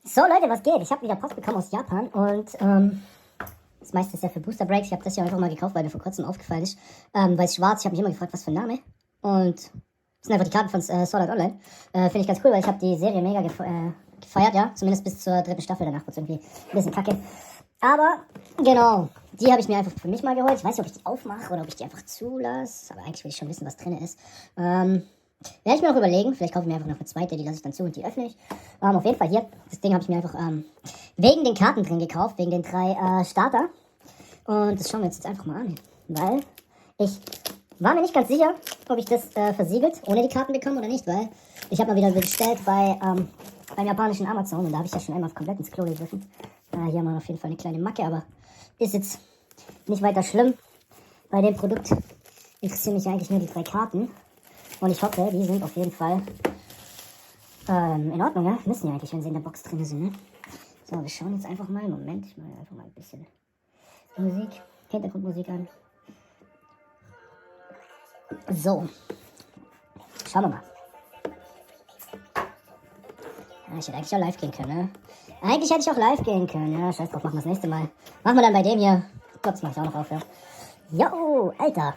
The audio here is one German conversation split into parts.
So Leute, was geht? Ich habe wieder Post bekommen aus Japan und das meiste ist ja für Booster Breaks. Ich habe das hier einfach mal gekauft, weil mir vor kurzem aufgefallen ist. Weil es schwarz, ich habe mich immer gefragt, was für ein Name. Und das sind einfach die Karten von Sword Art Online. Finde ich ganz cool, weil ich habe die Serie mega gefeiert, ja. Zumindest bis zur 3. Staffel, danach wird es irgendwie ein bisschen kacke. Aber, genau, die habe ich mir einfach für mich mal geholt. Ich weiß nicht, ob ich die aufmache oder ob ich die einfach zulasse. Aber eigentlich will ich schon wissen, was drin ist. Werde ich mir noch überlegen. Vielleicht kaufe ich mir einfach noch eine zweite, die lasse ich dann zu und die öffne ich. Auf jeden Fall hier, das Ding habe ich mir einfach wegen den Karten drin gekauft, wegen den 3 Starter. Und das schauen wir uns jetzt einfach mal an. Weil ich war mir nicht ganz sicher, ob ich das versiegelt ohne die Karten bekomme oder nicht. Weil ich habe mal wieder bestellt beim japanischen Amazon und da habe ich ja schon einmal komplett ins Klo gegriffen. Hier haben wir auf jeden Fall eine kleine Macke, aber ist jetzt nicht weiter schlimm. Bei dem Produkt interessieren mich eigentlich nur die 3 Karten. Und ich hoffe, die sind auf jeden Fall in Ordnung, ja? Müssen ja eigentlich, wenn sie in der Box drin sind, ne? So, wir schauen jetzt einfach mal. Moment, ich mache einfach mal ein bisschen Musik, Hintergrundmusik an. So. Schauen wir mal. Ja, ich hätte eigentlich auch live gehen können, ne? Eigentlich hätte ich auch live gehen können, ja? Scheiß drauf, machen wir das nächste Mal. Machen wir dann bei dem hier. Ich glaube, das mache ich auch noch auf, ja. Jo, Alter.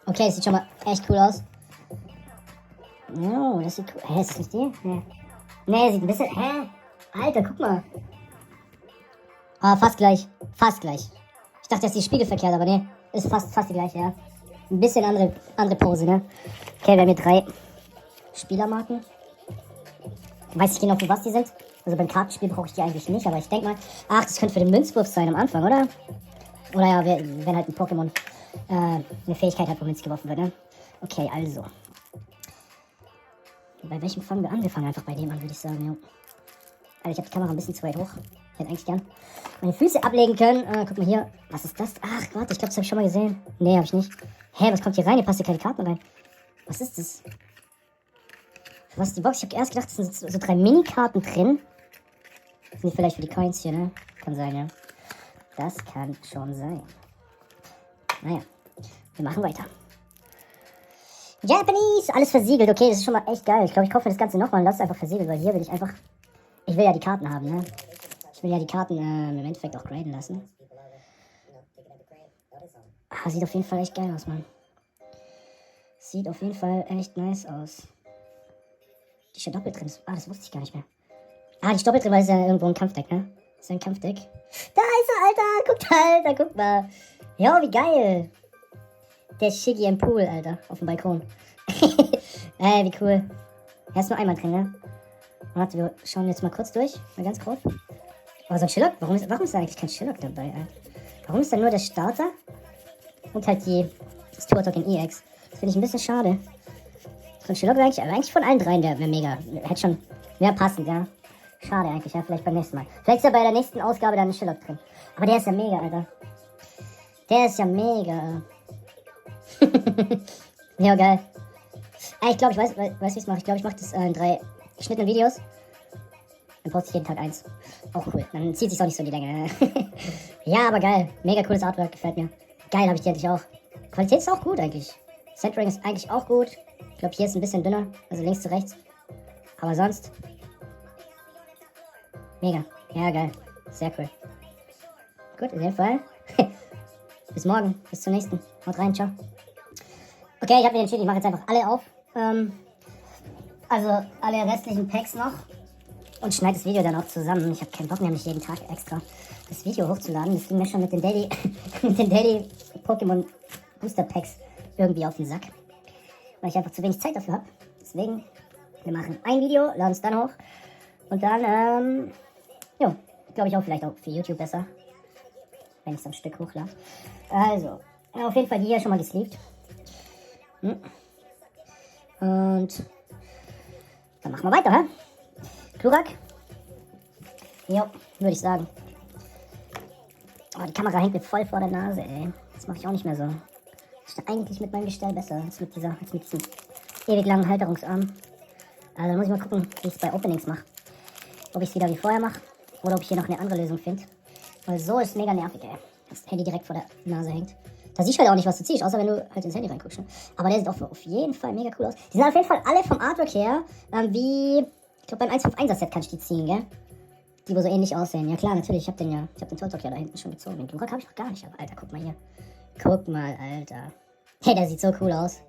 Okay, das sieht schon mal echt cool aus. Oh, das sieht cool. Hä, ist das nicht die? Nee. Nee, sieht ein bisschen. Hä? Alter, guck mal. Ah, fast gleich. Fast gleich. Ich dachte, das ist die spiegelverkehrt, aber nee. Ist fast die gleiche, ja. Ein bisschen andere Pose, ne? Okay, wir haben hier 3 Spielermarken. Weiß ich genau, für was die sind. Also beim Kartenspiel brauche ich die eigentlich nicht, aber ich denke mal. Ach, das könnte für den Münzwurf sein am Anfang, oder? Oder ja, wenn halt ein Pokémon eine Fähigkeit hat, wo Münz geworfen wird, ne? Okay, also. Bei welchem fangen wir an? Wir fangen einfach bei dem an, würde ich sagen, jo. Alter, ich habe die Kamera ein bisschen zu weit hoch. Ich hätte eigentlich gern meine Füße ablegen können. Guck mal hier. Was ist das? Ach, warte, ich glaube, das habe ich schon mal gesehen. Nee, habe ich nicht. Hä, was kommt hier rein? Hier passt hier keine Karten rein. Was ist das? Für was ist die Box? Ich habe erst gedacht, es sind so 3 Minikarten drin. Sind die vielleicht für die Coins hier, ne? Kann sein, ja. Das kann schon sein. Naja, wir machen weiter. Japanese! Alles versiegelt. Okay, das ist schon mal echt geil. Ich glaube, ich kaufe mir das Ganze nochmal und lasse es einfach versiegelt, weil hier will ich einfach... Ich will ja die Karten haben, ne? Ich will ja die Karten im Endeffekt auch graden lassen. Ah, sieht auf jeden Fall echt geil aus, Mann. Sieht auf jeden Fall echt nice aus. Die ist ja doppelt drin. Ah, das wusste ich gar nicht mehr. Ah, die ist doppelt drin, weil es ja irgendwo ein Kampfdeck, ne? Das ist ein Kampfdeck. Da ist er, Alter! Guck mal! Jo, wie geil! Der Shiggy im Pool, Alter. Auf dem Balkon. Ey, wie cool. Er ist nur einmal drin, ne? Warte, wir schauen jetzt mal kurz durch. Mal ganz grob. Oh, so ein Shillock? Warum ist da eigentlich kein Shillock dabei, Alter? Warum ist da nur der Starter? Und halt das Turtok in EX. Das finde ich ein bisschen schade. So ein Shillock wäre eigentlich von allen 3 wäre mega. Hätte schon mehr passend, ja. Schade eigentlich, ja. Vielleicht beim nächsten Mal. Vielleicht ist ja bei der nächsten Ausgabe dann ein Shillock drin. Aber der ist ja mega, Alter. Der ist ja mega. Ja, geil. Ich glaube, ich weiß, wie ich es mache. Ich glaube, ich mache das in 3 geschnittenen Videos. Dann poste ich jeden Tag 1. Auch cool. Dann zieht sich auch nicht so in die Länge. Ja, aber geil. Mega cooles Artwork. Gefällt mir. Geil, habe ich die endlich auch. Qualität ist auch gut eigentlich. Centering ist eigentlich auch gut. Ich glaube, hier ist ein bisschen dünner. Also links zu rechts. Aber sonst. Mega. Ja, geil. Sehr cool. Gut, in dem Fall. Bis morgen. Bis zum nächsten. Haut rein. Ciao. Okay, ich habe mich entschieden, ich mache jetzt einfach alle auf. Also alle restlichen Packs noch. Und schneide das Video dann auch zusammen. Ich habe keinen Bock mehr, mich jeden Tag extra das Video hochzuladen. Das ging mir schon mit den Daily Pokémon Booster Packs irgendwie auf den Sack. Weil ich einfach zu wenig Zeit dafür habe. Deswegen, wir machen ein Video, laden es dann hoch. Und dann, glaube ich auch vielleicht auch für YouTube besser. Wenn ich es am Stück hochlade. Also, auf jeden Fall die hier schon mal gesleeved. Und dann machen wir weiter, hä? Glurak? Jo, würde ich sagen. Oh, die Kamera hängt mir voll vor der Nase, ey. Das mache ich auch nicht mehr so. Das ist eigentlich mit meinem Gestell besser als mit diesem ewig langen Halterungsarm. Also muss ich mal gucken, wie ich es bei Openings mache. Ob ich es wieder wie vorher mache oder ob ich hier noch eine andere Lösung finde. Weil so ist mega nervig, ey. Das Handy direkt vor der Nase hängt. Da siehst du halt auch nicht, was du ziehst, außer wenn du halt ins Handy reinguckst. Ne? Aber der sieht auch auf jeden Fall mega cool aus. Die sind auf jeden Fall alle vom Artwork her wie... Ich glaube, beim 151er Set kann ich die ziehen, gell? Die wo so ähnlich aussehen. Ja klar, natürlich, ich hab den Turtok ja da hinten schon gezogen. Den Glurak habe ich noch gar nicht, aber Alter, guck mal hier. Guck mal, Alter. Hey, der sieht so cool aus.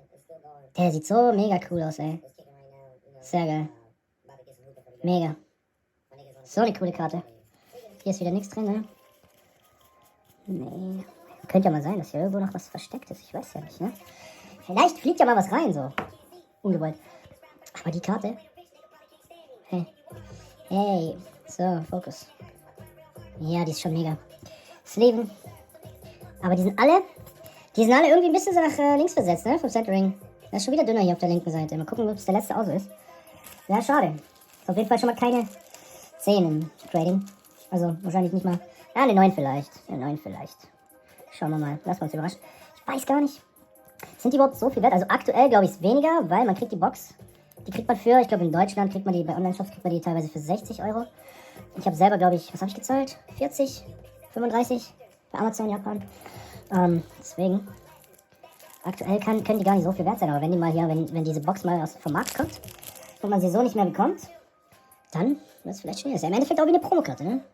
Der sieht so mega cool aus, ey. Sehr geil. Mega. So eine coole Karte. Hier ist wieder nichts drin, ne? Nee. Könnte ja mal sein, dass hier irgendwo noch was versteckt ist. Ich weiß ja nicht, ne? Vielleicht fliegt ja mal was rein, so. Ungewollt. Aber die Karte. Hey. Hey. So, Fokus. Ja, die ist schon mega. Sleven. Aber die sind alle irgendwie ein bisschen so nach links versetzt, ne? Vom Centering. Das ist schon wieder dünner hier auf der linken Seite. Mal gucken, ob es der letzte auch so ist. Ja, schade. Ist auf jeden Fall schon mal keine 10 im Trading. Also wahrscheinlich nicht mal. Ja, eine 9 vielleicht. Eine 9 vielleicht. Schauen wir mal. Lassen wir uns überraschen. Ich weiß gar nicht. Sind die überhaupt so viel wert? Also aktuell glaube ich es weniger, weil man kriegt die Box. Die kriegt man für, ich glaube in Deutschland kriegt man die, bei Online-Shops kriegt man die teilweise für 60 Euro. Ich habe selber, glaube ich, was habe ich gezahlt? 40? 35? Bei Amazon Japan. Deswegen. Aktuell können die gar nicht so viel wert sein, aber wenn die mal hier, wenn diese Box mal vom Markt kommt und man sie so nicht mehr bekommt, dann wird es vielleicht schwer. Ist ja im Endeffekt auch wie eine Promokarte, ne?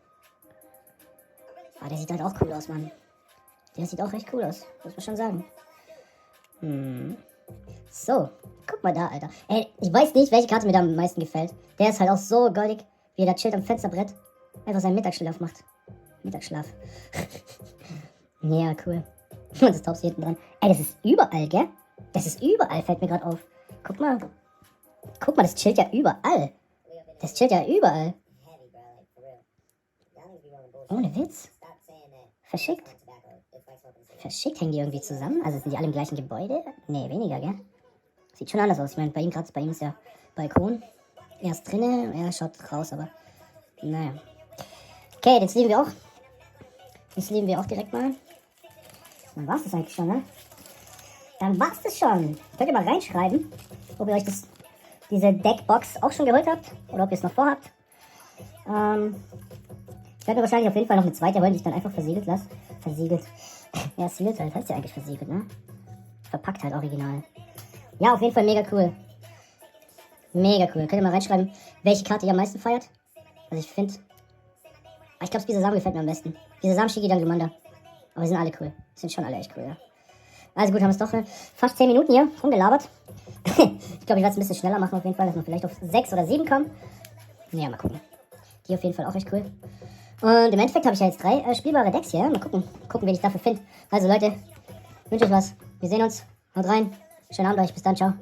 Aber der sieht halt auch cool aus, Mann. Der sieht auch recht cool aus, muss man schon sagen. So, guck mal da, Alter. Ey, ich weiß nicht, welche Karte mir da am meisten gefällt. Der ist halt auch so goldig, wie er da chillt am Fensterbrett. Einfach seinen Mittagsschlaf macht. Mittagsschlaf. Ja, cool. Und das Taubsi hinten dran. Ey, das ist überall, gell? Das ist überall, fällt mir gerade auf. Guck mal. Guck mal, das chillt ja überall. Das chillt ja überall. Ohne Witz. Verschickt. Verschickt hängen die irgendwie zusammen? Also sind die alle im gleichen Gebäude? Nee, weniger, gell? Sieht schon anders aus. Ich meine, bei ihm ist ja Balkon. Er ist drinnen, er schaut raus, aber naja. Okay, den sleeven wir auch. Den sleeven wir auch direkt mal. Dann war's das eigentlich schon, ne? Dann war's das schon. Könnt ihr mal reinschreiben, ob ihr euch diese Deckbox auch schon geholt habt oder ob ihr es noch vorhabt. Ich werde mir wahrscheinlich auf jeden Fall noch eine zweite holen, die ich dann einfach versiegelt lasse. Versiegelt. Ja, sealed halt. Heißt ja eigentlich versiegelt, ne? Verpackt halt original. Ja, auf jeden Fall mega cool. Mega cool. Könnt ihr mal reinschreiben, welche Karte ihr am meisten feiert? Also ich finde... Ich glaube, Bisasam gefällt mir am besten. Bisasam, Shigi, dann Glumanda. Aber die sind alle cool. Die sind schon alle echt cool, ja. Also gut, haben wir es doch fast 10 Minuten hier rumgelabert. Ich glaube, ich werde es ein bisschen schneller machen auf jeden Fall, dass wir vielleicht auf 6 oder 7 kommen. Ja, mal gucken. Die auf jeden Fall auch echt cool. Und im Endeffekt habe ich ja jetzt 3 spielbare Decks hier. Mal gucken, wen ich dafür finde. Also Leute, wünsche euch was. Wir sehen uns. Haut rein. Schönen Abend euch. Bis dann. Ciao.